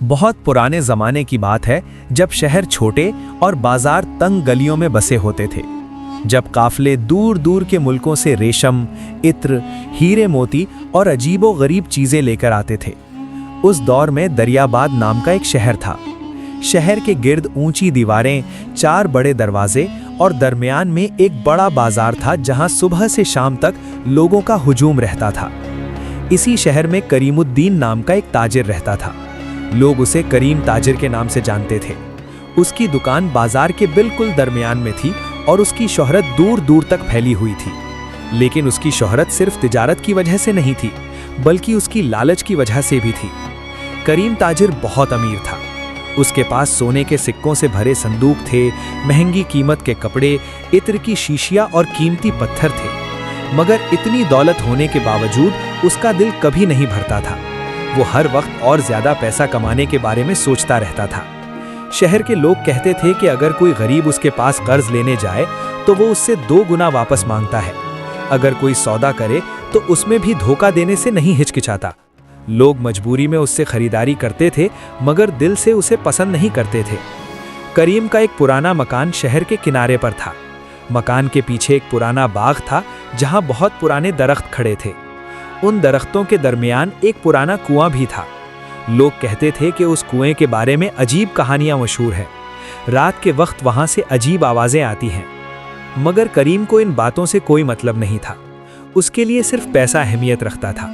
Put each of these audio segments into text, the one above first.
बहुत पुराने ज़माने की बात है, जब शहर छोटे और बाजार तंग गलियों में बसे होते थे। जब काफले दूर दूर के मुल्कों से रेशम, इत्र, हीरे मोती और अजीबो गरीब चीज़ें लेकर आते थे। उस दौर में दरियाबाद नाम का एक शहर था। शहर के गिर्द ऊंची दीवारें, 4 बड़े दरवाजे और दरमियान में एक बड़ा बाजार था, जहां सुबह से शाम तक लोगों का हुजूम रहता था। इसी शहर में करीमुद्दीन नाम का एक ताजिर रहता था। लोग उसे करीम ताजिर के नाम से जानते थे। उसकी दुकान बाजार के बिल्कुल दरमियान में थी और उसकी शोहरत दूर दूर तक फैली हुई थी। लेकिन उसकी शोहरत सिर्फ तिजारत की वजह से नहीं थी, बल्कि उसकी लालच की वजह से भी थी। करीम ताजिर बहुत अमीर था। उसके पास सोने के सिक्कों से भरे संदूक थे, महंगी कीमत के कपड़े, इत्र की शीशियां और कीमती पत्थर थे। मगर इतनी दौलत होने के बावजूद उसका दिल कभी नहीं भरता था। वो हर वक्त और ज्यादा पैसा कमाने के बारे में सोचता रहता था। शहर के लोग कहते थे कि अगर कोई गरीब उसके पास कर्ज लेने जाए तो वो उससे 2 गुना वापस मांगता है। अगर कोई सौदा करे तो उसमें भी धोखा देने से नहीं हिचकिचाता। लोग मजबूरी में उससे खरीदारी करते थे, मगर दिल से उसे पसंद नहीं करते थे। करीम का एक पुराना मकान शहर के किनारे पर था। मकान के पीछे एक पुराना बाग था, जहां बहुत पुराने दरख्त खड़े थे। उन दरख्तों के दरमियान एक पुराना कुआं भी था। लोग कहते थे कि उस कुएं के बारे में अजीब कहानियां मशहूर हैं। रात के वक्त वहां से अजीब आवाजें आती हैं। मगर करीम को इन बातों से कोई मतलब नहीं था। उसके लिए सिर्फ पैसा अहमियत रखता था।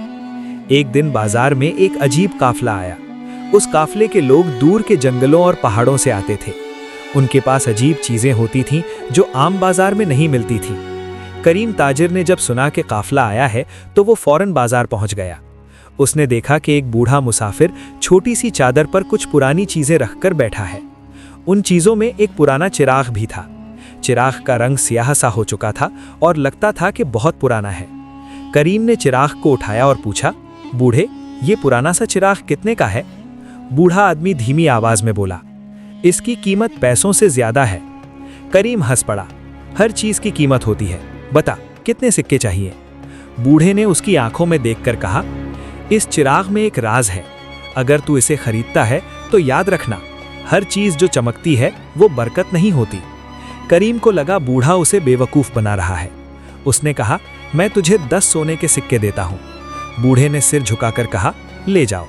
एक दिन बाजार में एक अजीब काफला आया। उस काफले के लोग दूर के जंगलों और पहाड़ों से आते थे। उनके पास अजीब चीजें होती थीं जो आम बाजार में नहीं मिलती थीं। करीम ताजिर ने जब सुना कि काफला आया है तो वो फौरन बाजार पहुंच गया। उसने देखा कि एक बूढ़ा मुसाफिर छोटी सी चादर पर कुछ पुरानी चीजें रखकर बैठा है। उन चीजों में एक पुराना चिराग भी था। चिराग का रंग स्याह सा हो चुका था और लगता था कि बहुत पुराना है। करीम ने चिराग को उठाया और पूछा, बूढ़े, ये पुराना सा चिराग कितने का है? बूढ़ा आदमी धीमी आवाज में बोला, इसकी कीमत पैसों से ज्यादा है। करीम हंस पड़ा, हर चीज की कीमत होती है, बता कितने सिक्के चाहिए? बूढ़े ने उसकी आंखों में देखकर कहा, इस चिराग में एक राज है। अगर तू इसे खरीदता है तो याद रखना, हर चीज जो चमकती है वो बरकत नहीं होती। करीम को लगा बूढ़ा उसे बेवकूफ बना रहा है। उसने कहा, मैं तुझे 10 सोने के सिक्के देता हूं। बूढ़े ने सिर झुकाकर कहा, ले जाओ।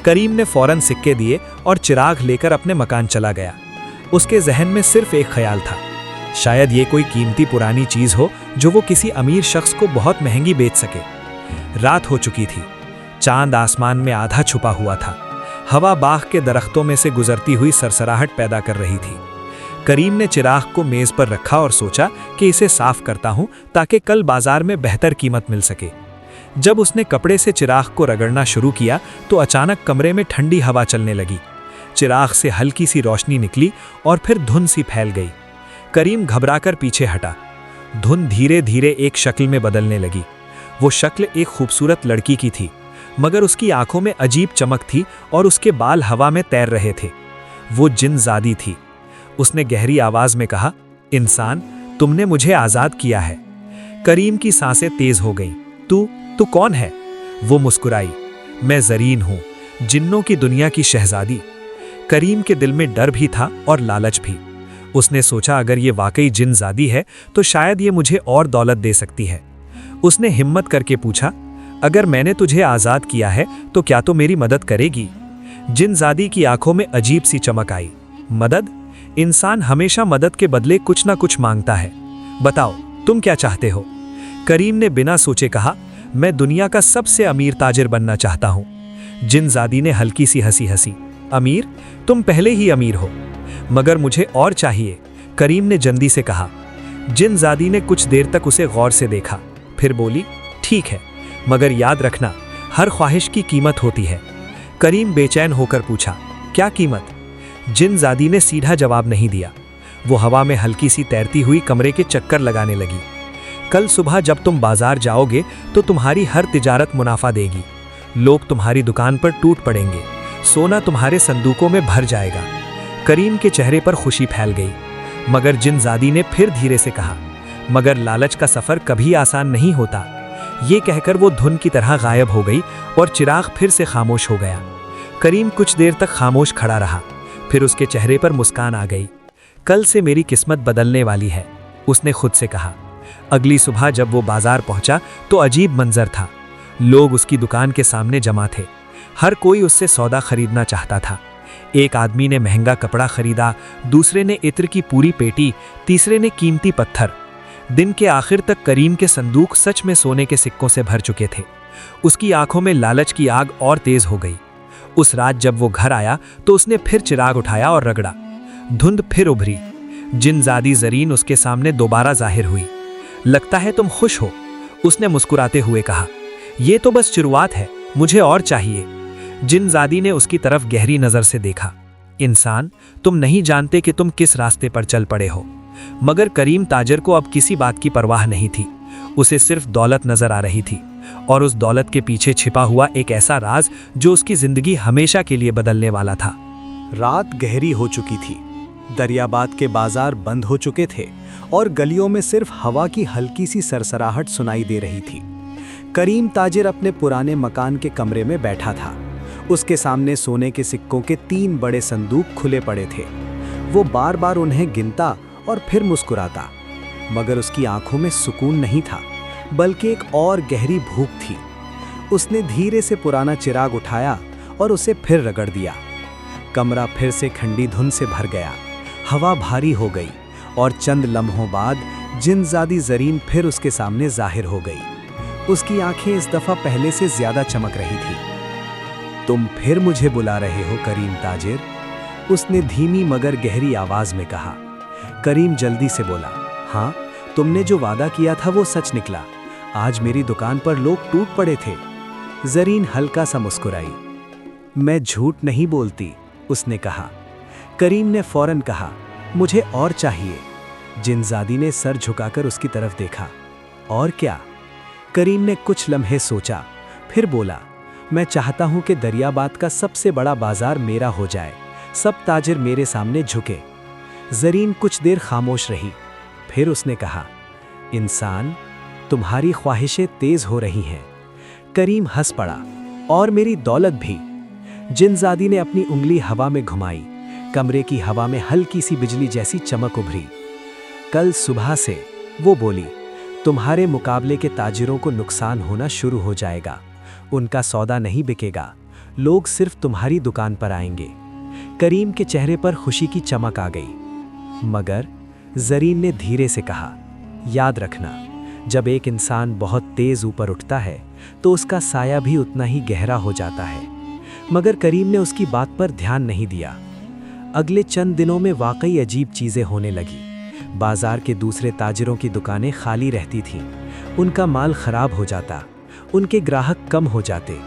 करीम ने फौरन सिक्के दिए और चिराग लेकर अपने मकान चला गया। उसके जहन में सिर्फ एक ख्याल था, शायद ये कोई कीमती पुरानी चीज हो जो वो किसी अमीर शख्स को बहुत महंगी बेच सके। रात हो चुकी थी। चांद आसमान में आधा छुपा हुआ था। हवा बाग के दरख्तों में से गुजरती हुई सरसराहट पैदा कर रही थी। करीम ने चिराग को मेज पर रखा और सोचा कि इसे साफ करता हूं ताकि कल बाजार में बेहतर कीमत मिल सके। जब उसने कपड़े से चिराग को रगड़ना शुरू किया तो अचानक कमरे में ठंडी हवा चलने लगी। चिराग से हल्की सी रोशनी निकली और फिर धुंध सी फैल गई। करीम घबराकर पीछे हटा। धुंध धीरे धीरे एक शक्ल में बदलने लगी। वो शक्ल एक खूबसूरत लड़की की थी, मगर उसकी आंखों में अजीब चमक थी और उसके बाल हवा में तैर रहे थे। वो जिन्नज़ादी थी। उसने गहरी आवाज में कहा, इंसान, तुमने मुझे आजाद किया है। करीम की सांसें तेज हो गईं। तू कौन है? वो मुस्कुराई, मैं ज़रीन हूं, जिन्नों की दुनिया की शहजादी। करीम के दिल में डर भी था और लालच भी। उसने सोचा, अगर ये वाकई जिन्नज़ादी है तो शायद ये मुझे और दौलत दे सकती है। उसने हिम्मत करके पूछा, अगर मैंने तुझे आज़ाद किया है तो क्या तो मेरी मदद करेगी? जिन्नज़ादी की आंखों में अजीब सी चमक आई। मदद? इंसान हमेशा मदद के बदले कुछ ना कुछ मांगता है। बताओ, तुम क्या चाहते हो? करीम ने बिना सोचे कहा, मैं दुनिया का सबसे अमीर ताजिर बनना चाहता हूं। जिन्नज़ादी ने हल्की सी हंसी हंसी। अमीर? तुम पहले ही अमीर हो। मगर मुझे और चाहिए, करीम ने जल्दी से कहा। जिन्नज़ादी ने कुछ देर तक उसे गौर से देखा, फिर बोली, ठीक है, मगर याद रखना, हर ख्वाहिश की कीमत होती है। करीम बेचैन होकर पूछा, क्या कीमत? जिन्नज़ादी ने सीधा जवाब नहीं दिया। वो हवा में हल्की सी तैरती हुई कमरे के चक्कर लगाने लगी। कल सुबह जब तुम बाजार जाओगे तो तुम्हारी हर तिजारत मुनाफा देगी। लोग तुम्हारी दुकान पर टूट पड़ेंगे। सोना तुम्हारे संदूकों में भर जाएगा। करीम के चेहरे पर खुशी फैल गई। मगर जिन्नज़ादी ने फिर धीरे से कहा, मगर लालच का सफर कभी आसान नहीं होता। ये कहकर वो धुन की तरह गायब हो गई और चिराग फिर से खामोश हो गया। करीम कुछ देर तक खामोश खड़ा रहा, फिर उसके चेहरे पर मुस्कान आ गई। कल से मेरी किस्मत बदलने वाली है, उसने खुद से कहा। अगली सुबह जब वो बाजार पहुंचा तो अजीब मंजर था। लोग उसकी दुकान के सामने जमा थे। हर कोई उससे सौदा खरीदना चाहता था। एक आदमी ने महंगा कपड़ा खरीदा, दूसरे ने इत्र की पूरी पेटी, तीसरे ने कीमती पत्थर। दिन के आखिर तक करीम के संदूक सच में सोने के सिक्कों से भर चुके थे। उसकी आंखों में लालच की आग और तेज हो गई। उस रात जब वो घर आया तो उसने फिर चिराग उठाया और रगड़ा। धुंध फिर उभरी। जिनजादी जरीन उसके सामने दोबारा जाहिर हुई। लगता है तुम खुश हो, उसने मुस्कुराते हुए कहा। ये तो बस शुरुआत है, मुझे और चाहिए। जिनजादी ने उसकी तरफ गहरी नजर से देखा। इंसान, तुम नहीं जानते कि तुम किस रास्ते पर चल पड़े हो। मगर करीम ताजर को अब किसी बात की परवाह नहीं थी। उसे सिर्फ दौलत नजर आ रही थी, और उस दौलत के पीछे छिपा हुआ एक ऐसा राज जो उसकी जिंदगी हमेशा के लिए बदलने वाला था। रात गहरी हो चुकी थी। दरियाबाद के बाजार बंद हो चुके थे और गलियों में सिर्फ हवा की हल्की सी सरसराहट सुनाई दे रही थी। करीम ताजिर अपने पुराने मकान के कमरे में बैठा था। उसके सामने सोने के सिक्कों के 3 बड़े संदूक खुले पड़े थे। वो बार बार उन्हें गिनता और फिर मुस्कुराता, मगर उसकी आंखों में सुकून नहीं था, बल्कि एक और गहरी भूख थी। उसने धीरे से पुराना चिराग उठाया और उसे फिर रगड़ दिया। कमरा फिर से ठंडी धुंध से भर गया। हवा भारी हो गई और चंद लम्हों बाद जिनजादी जरीन फिर उसके सामने जाहिर हो गई। उसकी आंखें इस दफा पहले से ज्यादा चमक रही थी। तुम फिर मुझे बुला रहे हो करीम ताजिर, उसने धीमी मगर गहरी आवाज में कहा। करीम जल्दी से बोला, हाँ, तुमने जो वादा किया था वो सच निकला। आज मेरी दुकान पर लोग टूट पड़े थे। जरीन हल्का सा मुस्कुराई। मैं झूठ नहीं बोलती, उसने कहा। करीम ने फौरन कहा, मुझे और चाहिए। जिनजादी ने सर झुकाकर उसकी तरफ देखा। और क्या? करीम ने कुछ लम्हे सोचा, फिर बोला, मैं चाहता हूं कि दरियाबाद का सबसे बड़ा बाजार मेरा हो जाए, सब ताजिर मेरे सामने झुके। जरीन कुछ देर खामोश रही, फिर उसने कहा, इंसान, तुम्हारी ख्वाहिशें तेज हो रही हैं। करीम हंस पड़ा, और मेरी दौलत भी। जिनजादी ने अपनी उंगली हवा में घुमाई। कमरे की हवा में हल्की सी बिजली जैसी चमक उभरी। कल सुबह से, वो बोली, तुम्हारे मुकाबले के ताजिरों को नुकसान होना शुरू हो जाएगा। उनका सौदा नहीं बिकेगा, लोग सिर्फ तुम्हारी दुकान पर आएंगे। करीम के चेहरे पर खुशी की चमक आ गई। मगर जरीन ने धीरे से कहा, याद रखना, जब एक इंसान बहुत तेज ऊपर उठता है तो उसका साया भी उतना ही गहरा हो जाता है। मगर करीम ने उसकी बात पर ध्यान नहीं दिया। अगले चंद दिनों में वाकई अजीब चीजें होने लगी। बाजार के दूसरे ताजिरों की दुकानें खाली रहती थीं। उनका माल खराब हो जाता, उनके ग्राहक कम हो जाते,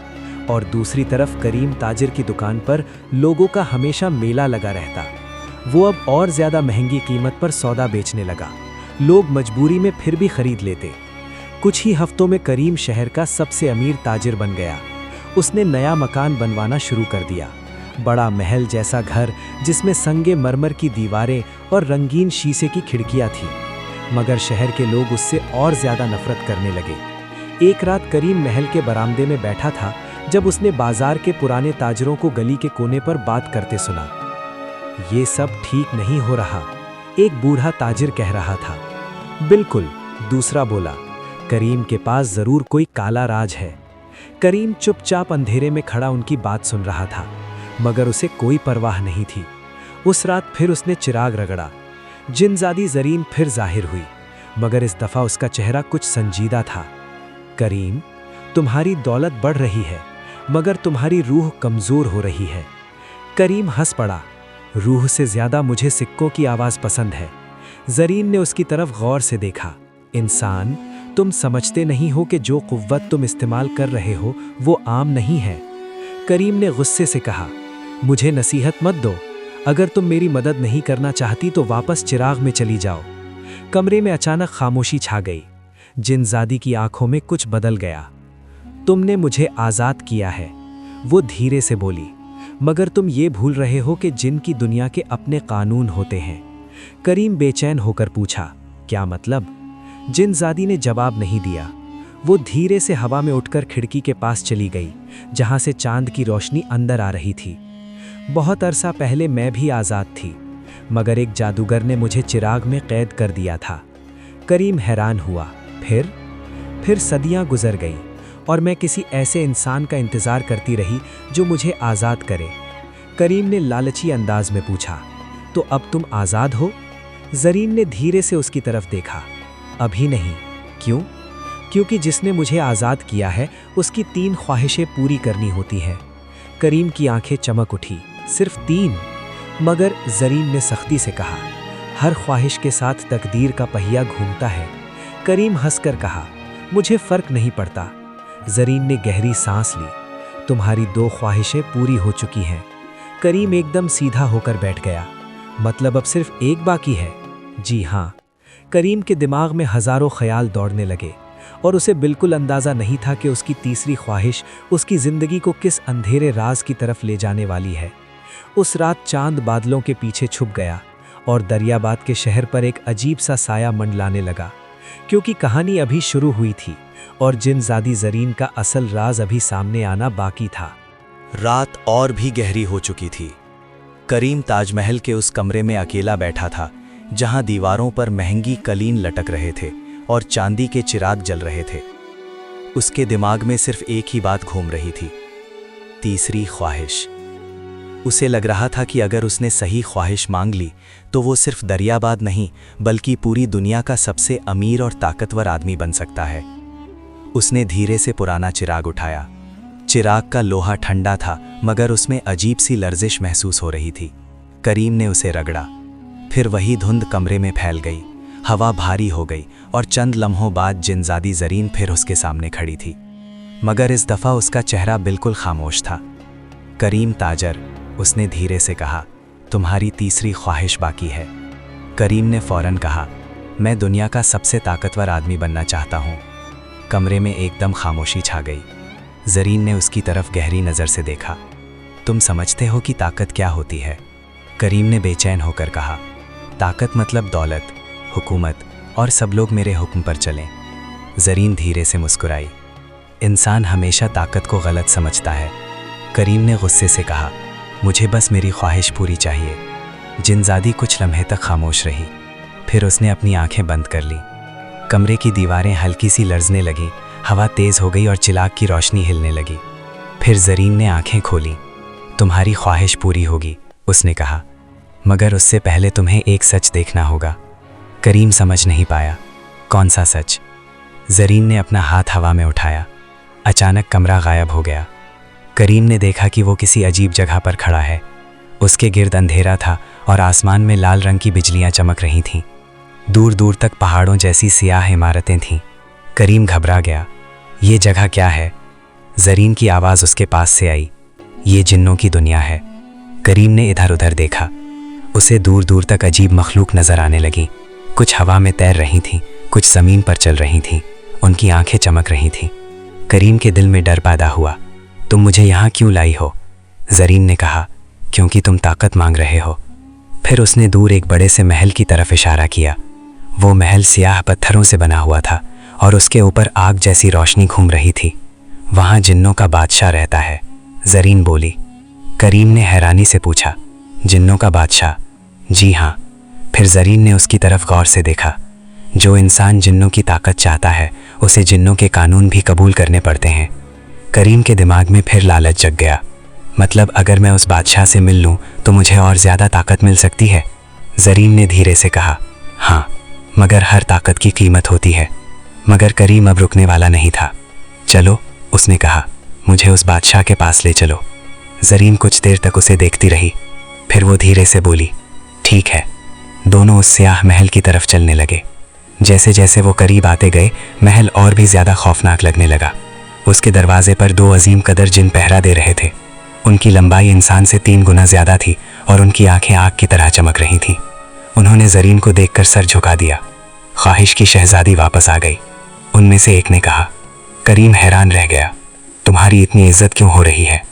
और दूसरी तरफ करीम ताजिर की दुकान पर लोगों का हमेशा मेला लगा रहता। वो अब और ज्यादा महंगी कीमत पर सौदा बेचने लगा। लोग मजबूरी में फिर भी खरीद लेते। कुछ ही हफ्तों में करीम शहर का सबसे अमीर ताजिर बन गया। उसने नया मकान बनवाना शुरू कर दिया। बड़ा महल जैसा घर जिसमें संगे मरमर की दीवारें और रंगीन शीशे की खिड़कियां थीं। मगर शहर के लोग उससे और ज्यादा नफरत करने लगे। एक रात करीम महल के बरामदे में बैठा था जब उसने बाजार के पुराने ताजिरों को गली के कोने पर बात करते सुना। ये सब ठीक नहीं हो रहा, एक बूढ़ा ताजिर कह रहा था। बिल्कुल, दूसरा बोला, करीम के पास जरूर कोई काला राज है। करीम चुपचाप अंधेरे में खड़ा उनकी बात सुन रहा था, मगर उसे कोई परवाह नहीं थी। उस रात फिर उसने चिराग रगड़ा। जिनजादी जरीन फिर जाहिर हुई, मगर इस दफा उसका चेहरा कुछ संजीदा था। करीम, तुम्हारी दौलत बढ़ रही है, मगर तुम्हारी रूह कमजोर हो रही है। करीम हंस पड़ा। रूह से ज्यादा मुझे सिक्कों की आवाज पसंद है। जरीन ने उसकी तरफ गौर से देखा। इंसान, तुम समझते नहीं हो कि जो कुव्वत तुम इस्तेमाल कर रहे हो वो आम नहीं है। करीम ने गुस्से से कहा, मुझे नसीहत मत दो। अगर तुम मेरी मदद नहीं करना चाहती तो वापस चिराग में चली जाओ। कमरे में अचानक खामोशी छा गई। जिनजादी की आंखों में कुछ बदल गया। तुमने मुझे आज़ाद किया है, वो धीरे से बोली, मगर तुम ये भूल रहे हो कि जिन की दुनिया के अपने कानून होते हैं। करीम बेचैन होकर पूछा, क्या मतलब? जिनजादी ने जवाब नहीं दिया। वो धीरे से हवा में उठकर खिड़की के पास चली गई, जहां से चांद की रोशनी अंदर आ रही थी। बहुत अरसा पहले मैं भी आज़ाद थी, मगर एक जादूगर ने मुझे चिराग में कैद कर दिया था। करीम हैरान हुआ। फिर सदियां गुजर गई और मैं किसी ऐसे इंसान का इंतज़ार करती रही जो मुझे आज़ाद करे। करीम ने लालची अंदाज में पूछा, तो अब तुम आज़ाद हो? ज़रीन ने धीरे से उसकी तरफ देखा। अभी नहीं। क्यों? क्योंकि जिसने मुझे आज़ाद किया है उसकी 3 ख्वाहिशें पूरी करनी होती हैं। करीम की आंखें चमक उठी। सिर्फ 3? मगर ज़रीन ने सख्ती से कहा, हर ख्वाहिश के साथ तकदीर का पहिया घूमता है। करीम हंसकर कहा, मुझे फ़र्क नहीं पड़ता। ज़रीन ने गहरी सांस ली। तुम्हारी 2 ख्वाहिशें पूरी हो चुकी हैं। करीम एकदम सीधा होकर बैठ गया। मतलब अब सिर्फ एक बाकी है? जी हाँ। करीम के दिमाग में हज़ारों ख्याल दौड़ने लगे और उसे बिल्कुल अंदाज़ा नहीं था कि उसकी तीसरी ख्वाहिश उसकी ज़िंदगी को किस अंधेरे राज की तरफ ले जाने वाली है। उस रात चांद बादलों के पीछे छुप गया और दरियाबाद के शहर पर एक अजीब सा साया मंडलाने लगा, क्योंकि कहानी अभी शुरू हुई थी और जिनज़ादी ज़रीन का असल राज अभी सामने आना बाकी था। रात और भी गहरी हो चुकी थी। करीम ताजमहल के उस कमरे में अकेला बैठा था जहां दीवारों पर महंगी कलीन लटक रहे थे और चांदी के चिराग जल रहे थे। उसके दिमाग में सिर्फ एक ही बात घूम रही थी, तीसरी ख्वाहिश। उसे लग रहा था कि अगर उसने सही ख्वाहिश मांग ली तो वो सिर्फ दरियाबाद नहीं बल्कि पूरी दुनिया का सबसे अमीर और ताकतवर आदमी बन सकता है। उसने धीरे से पुराना चिराग उठाया। चिराग का लोहा ठंडा था मगर उसमें अजीब सी लर्जिश महसूस हो रही थी। करीम ने उसे रगड़ा। फिर वही धुंध कमरे में फैल गई। हवा भारी हो गई और चंद लम्हों बाद जिनज़ादी ज़रीन फिर उसके सामने खड़ी थी, मगर इस दफ़ा उसका चेहरा बिल्कुल खामोश था। करीम ताजर, उसने धीरे से कहा, तुम्हारी तीसरी ख्वाहिश बाकी है। करीम ने फ़ौरन कहा, मैं दुनिया का सबसे ताकतवर आदमी बनना चाहता हूँ। कमरे में एकदम खामोशी छा गई। ज़रीन ने उसकी तरफ गहरी नज़र से देखा। तुम समझते हो कि ताकत क्या होती है? करीम ने बेचैन होकर कहा, ताकत मतलब दौलत, हुकूमत और सब लोग मेरे हुक्म पर चलें। ज़रीन धीरे से मुस्कुराई। इंसान हमेशा ताकत को गलत समझता है। करीम ने गुस्से से कहा, मुझे बस मेरी ख्वाहिश पूरी चाहिए। जिनज़ादी कुछ लम्हे तक खामोश रही, फिर उसने अपनी आंखें बंद कर ली। कमरे की दीवारें हल्की सी लर्जने लगीं, हवा तेज़ हो गई और चिराग की रोशनी हिलने लगी। फिर ज़रीन ने आंखें खोली। तुम्हारी ख्वाहिश पूरी होगी, उसने कहा, मगर उससे पहले तुम्हें एक सच देखना होगा। करीम समझ नहीं पाया, कौन सा सच? ज़रीन ने अपना हाथ हवा में उठाया। अचानक कमरा गायब हो गया। करीम ने देखा कि वो किसी अजीब जगह पर खड़ा है। उसके गिर्द अंधेरा था और आसमान में लाल रंग की बिजलियां चमक रही थीं। दूर दूर तक पहाड़ों जैसी सियाह इमारतें थीं। करीम घबरा गया। ये जगह क्या है? ज़रीन की आवाज़ उसके पास से आई, ये जिन्नों की दुनिया है। करीम ने इधर उधर देखा। उसे दूर दूर तक अजीब मखलूक नज़र आने लगी। कुछ हवा में तैर रही थीं, कुछ ज़मीन पर चल रही थीं। उनकी आंखें चमक रही थीं। करीम के दिल में डर पैदा हुआ। तुम मुझे यहाँ क्यों लाई हो? ज़रीन ने कहा, क्योंकि तुम ताकत मांग रहे हो। फिर उसने दूर एक बड़े से महल की तरफ इशारा किया। वो महल सियाह पत्थरों से बना हुआ था और उसके ऊपर आग जैसी रोशनी घूम रही थी। वहाँ जिन्नों का बादशाह रहता है, ज़रीन बोली। करीम ने हैरानी से पूछा, जिन्नों का बादशाह? जी हाँ। फिर ज़रीन ने उसकी तरफ गौर से देखा। जो इंसान जिन्नों की ताकत चाहता है उसे जिन्नों के कानून भी कबूल करने पड़ते हैं। करीम के दिमाग में फिर लालच जग गया। मतलब अगर मैं उस बादशाह से मिल लूँ तो मुझे और ज़्यादा ताकत मिल सकती है? ज़रीन ने धीरे से कहा, हाँ, मगर हर ताकत की कीमत होती है। मगर करीम अब रुकने वाला नहीं था। चलो, उसने कहा, मुझे उस बादशाह के पास ले चलो। ज़रीन कुछ देर तक उसे देखती रही। फिर वो धीरे से बोली, ठीक है। दोनों उस स्याह महल की तरफ चलने लगे। जैसे जैसे वो करीब आते गए, महल और भी ज़्यादा खौफनाक लगने लगा। उसके दरवाजे पर 2 अजीम कदर जिन पहरा दे रहे थे। उनकी लंबाई इंसान से 3 गुना ज़्यादा थी और उनकी आंखें आग की तरह चमक रही थीं। उन्होंने ज़रीन को देखकर सर झुका दिया। ख्वाहिश की शहजादी वापस आ गई। उनमें से एक ने कहा। करीम हैरान रह गया, तुम्हारी इतनी इज्जत क्यों हो रही है?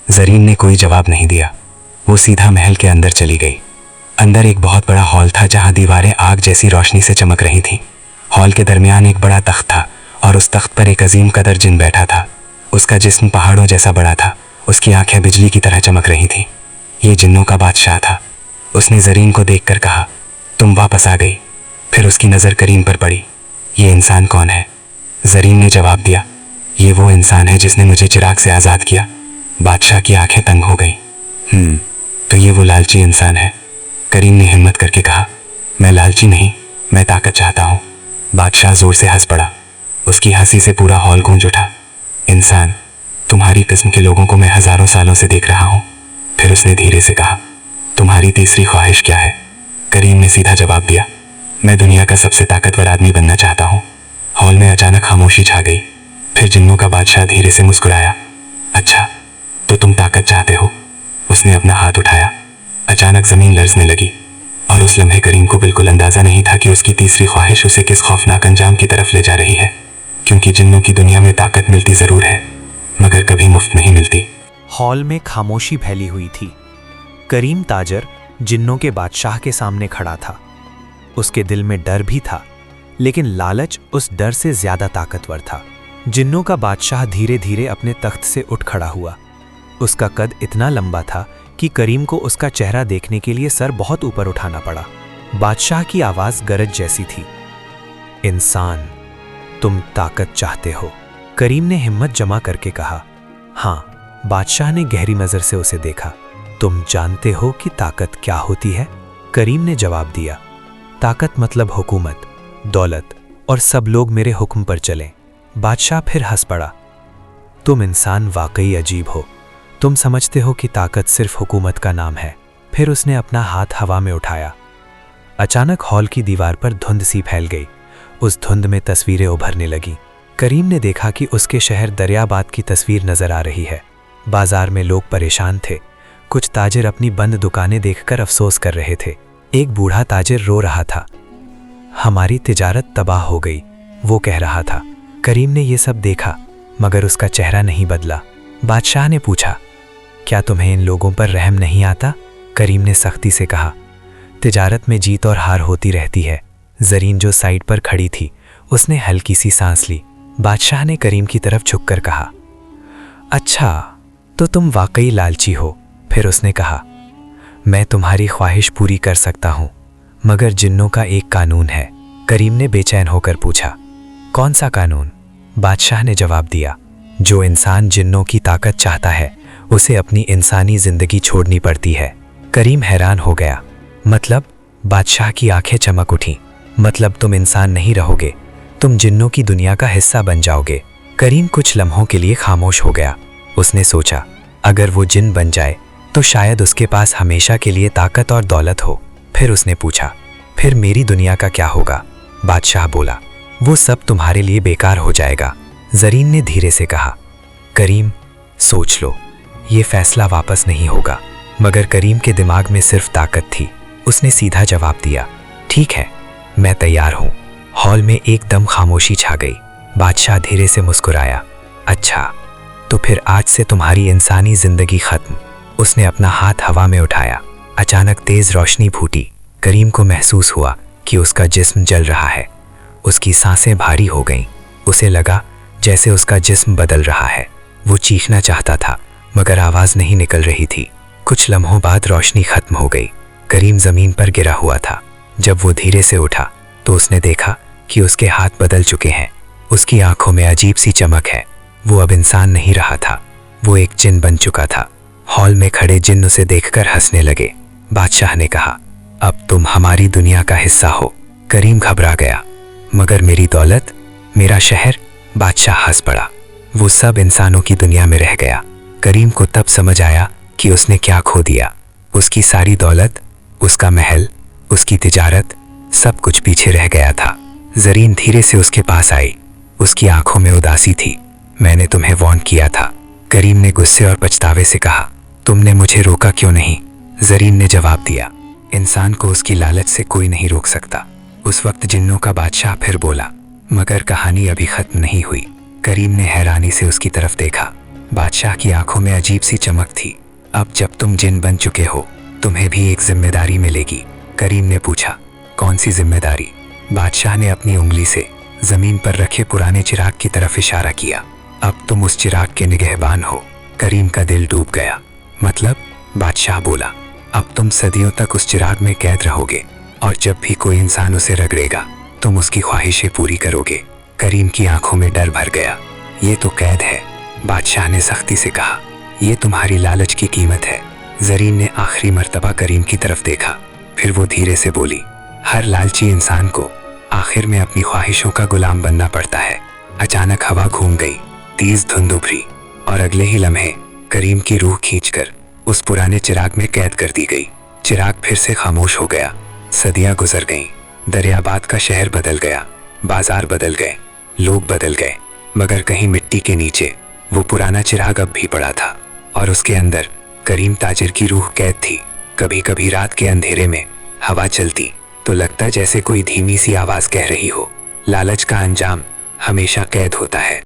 ज़रीन ने कोई जवाब नहीं दिया। वो सीधा महल के अंदर चली गई। अंदर एक बहुत बड़ा हॉल था जहां दीवारें आग जैसी रोशनी से चमक रही थीं। हॉल के दरमियान एक बड़ा तख्त था और उस तख्त पर एक अजीम कदर जिन बैठा था। उसका जिस्म पहाड़ों जैसा बड़ा था, उसकी आंखें बिजली की तरह चमक रही थीं। ये जिन्नों का बादशाह था। उसने ज़रीन को देखकर कहा, तुम वापस आ गई। फिर उसकी नज़र करीम पर पड़ी। ये इंसान कौन है? ज़रीन ने जवाब दिया, ये वो इंसान है जिसने मुझे चिराग से आज़ाद किया। बादशाह की आंखें तंग हो गईं। तो ये वो लालची इंसान है। करीम ने हिम्मत करके कहा, मैं लालची नहीं, मैं ताकत चाहता हूँ। बादशाह ज़ोर से हंस पड़ा। उसकी हंसी से पूरा हॉल गूंज उठा। इंसान, तुम्हारी किस्म के लोगों को मैं हज़ारों सालों से देख रहा हूँ। फिर उसने धीरे से कहा, तुम्हारी तीसरी ख्वाहिश क्या है? करीम ने सीधा जवाब दिया, मैं दुनिया का सबसे ताकतवर आदमी बनना चाहता हूँ। हॉल में अचानक खामोशी छा गई। फिर जिन्नों का बादशाह धीरे से मुस्कुराया। अच्छा, तो तुम ताकत चाहते हो? उसने अपना हाथ उठाया। अचानक ज़मीन लर्ज़ने लगी और उस लम्हे करीम को बिल्कुल अंदाज़ा नहीं था कि उसकी तीसरी ख्वाहिश उसे किस खौफनाक अंजाम की तरफ ले जा रही है। क्योंकि जिन्नों की दुनिया में ताकत मिलती ज़रूर है, मगर कभी मुफ्त नहीं मिलती। हॉल में खामोशी फैली हुई थी। करीम ताजर जिन्नों के बादशाह के सामने खड़ा था। उसके दिल में डर भी था, लेकिन लालच उस डर से ज्यादा ताकतवर था। जिन्नों का बादशाह धीरे धीरे अपने तख्त से उठ खड़ा हुआ। उसका कद इतना लंबा था कि करीम को उसका चेहरा देखने के लिए सर बहुत ऊपर उठाना पड़ा। बादशाह की आवाज गरज जैसी थी, इंसान, तुम ताकत चाहते हो? करीम ने हिम्मत जमा करके कहा, हाँ। बादशाह ने गहरी नजर से उसे देखा। तुम जानते हो कि ताकत क्या होती है? करीम ने जवाब दिया, ताकत मतलब हुकूमत, दौलत और सब लोग मेरे हुक्म पर चलें। बादशाह फिर हंस पड़ा, तुम इंसान वाकई अजीब हो। तुम समझते हो कि ताकत सिर्फ हुकूमत का नाम है। फिर उसने अपना हाथ हवा में उठाया। अचानक हॉल की दीवार पर धुंध सी फैल गई। उस धुंध में तस्वीरें उभरने लगीं। करीम ने देखा कि उसके शहर दरियाबाद की तस्वीर नजर आ रही है। बाजार में लोग परेशान थे। कुछ ताजिर अपनी बंद दुकानें देखकर अफसोस कर रहे थे। एक बूढ़ा ताजिर रो रहा था, हमारी तिजारत तबाह हो गई, वो कह रहा था। करीम ने ये सब देखा, मगर उसका चेहरा नहीं बदला। बादशाह ने पूछा, क्या तुम्हें इन लोगों पर रहम नहीं आता? करीम ने सख्ती से कहा, तिजारत में जीत और हार होती रहती है। ज़रीन जो साइड पर खड़ी थी, उसने हल्की सी सांस ली। बादशाह ने करीम की तरफ झुककर कहा, अच्छा, तो तुम वाकई लालची हो। फिर उसने कहा, मैं तुम्हारी ख्वाहिश पूरी कर सकता हूँ, मगर जिन्नों का एक कानून है। करीम ने बेचैन होकर पूछा, कौन सा कानून? बादशाह ने जवाब दिया, जो इंसान जिन्नों की ताकत चाहता है, उसे अपनी इंसानी जिंदगी छोड़नी पड़ती है। करीम हैरान हो गया, मतलब? बादशाह की आंखें चमक उठीं, मतलब तुम इंसान नहीं रहोगे, तुम जिन्नों की दुनिया का हिस्सा बन जाओगे। करीम कुछ लम्हों के लिए खामोश हो गया। उसने सोचा, अगर वो जिन बन जाए तो शायद उसके पास हमेशा के लिए ताकत और दौलत हो। फिर उसने पूछा, फिर मेरी दुनिया का क्या होगा? बादशाह बोला, वो सब तुम्हारे लिए बेकार हो जाएगा। ज़रीन ने धीरे से कहा, करीम, सोच लो, ये फैसला वापस नहीं होगा। मगर करीम के दिमाग में सिर्फ ताकत थी। उसने सीधा जवाब दिया, ठीक है, मैं तैयार हूँ। हॉल में एकदम खामोशी छा गई। बादशाह धीरे से मुस्कुराया, अच्छा, तो फिर आज से तुम्हारी इंसानी जिंदगी खत्म। उसने अपना हाथ हवा में उठाया। अचानक तेज रोशनी फूटी। करीम को महसूस हुआ कि उसका जिस्म जल रहा है। उसकी सांसें भारी हो गईं। उसे लगा जैसे उसका जिस्म बदल रहा है। वो चीखना चाहता था, मगर आवाज नहीं निकल रही थी। कुछ लम्हों बाद रोशनी खत्म हो गई। करीम जमीन पर गिरा हुआ था। जब वो धीरे से उठा तो उसने देखा कि उसके हाथ बदल चुके हैं। उसकी आंखों में अजीब सी चमक है। वो अब इंसान नहीं रहा था, वो एक जिन बन चुका था। हॉल में खड़े जिन उसे देखकर हंसने लगे। बादशाह ने कहा, अब तुम हमारी दुनिया का हिस्सा हो। करीम घबरा गया, मगर मेरी दौलत, मेरा शहर? बादशाह हंस पड़ा। वो सब इंसानों की दुनिया में रह गया। करीम को तब समझ आया कि उसने क्या खो दिया। उसकी सारी दौलत, उसका महल, उसकी तिजारत, सब कुछ पीछे रह गया था। ज़रीन धीरे से उसके पास आई। उसकी आंखों में उदासी थी। मैंने तुम्हें वार्न किया था। करीम ने गुस्से और पछतावे से कहा, तुमने मुझे रोका क्यों नहीं? ज़रीन ने जवाब दिया, इंसान को उसकी लालच से कोई नहीं रोक सकता। उस वक्त जिन्नों का बादशाह फिर बोला, मगर कहानी अभी खत्म नहीं हुई। करीम ने हैरानी से उसकी तरफ देखा। बादशाह की आंखों में अजीब सी चमक थी। अब जब तुम जिन बन चुके हो, तुम्हें भी एक जिम्मेदारी मिलेगी। करीम ने पूछा, कौन सी जिम्मेदारी? बादशाह ने अपनी उंगली से जमीन पर रखे पुराने चिराग की तरफ इशारा किया। अब तुम उस चिराग के निगहबान हो। करीम का दिल डूब गया। मतलब? बादशाह बोला, अब तुम सदियों तक उस चिराग में कैद रहोगे और जब भी कोई इंसान उसे रगड़ेगा तुम उसकी ख्वाहिशें पूरी करोगे। करीम की आंखों में डर भर गया। ये तो कैद है। बादशाह ने सख्ती से कहा, ये तुम्हारी लालच की कीमत है। जरीन ने आखिरी मर्तबा करीम की तरफ देखा, फिर वो धीरे से बोली, हर लालची इंसान को आखिर में अपनी ख्वाहिशों का गुलाम बनना पड़ता है। अचानक हवा घूम गई, तेज धुंध उभरी और अगले ही लम्हे करीम की रूह खींचकर उस पुराने चिराग में कैद कर दी गई। चिराग फिर से खामोश हो गया। सदियां गुजर गईं। दरियाबाद का शहर बदल गया, बाजार बदल गए, लोग बदल गए, मगर कहीं मिट्टी के नीचे वो पुराना चिराग अब भी पड़ा था और उसके अंदर करीम ताजिर की रूह कैद थी। कभी कभी रात के अंधेरे में हवा चलती तो लगता जैसे कोई धीमी सी आवाज कह रही हो, लालच का अंजाम हमेशा कैद होता है।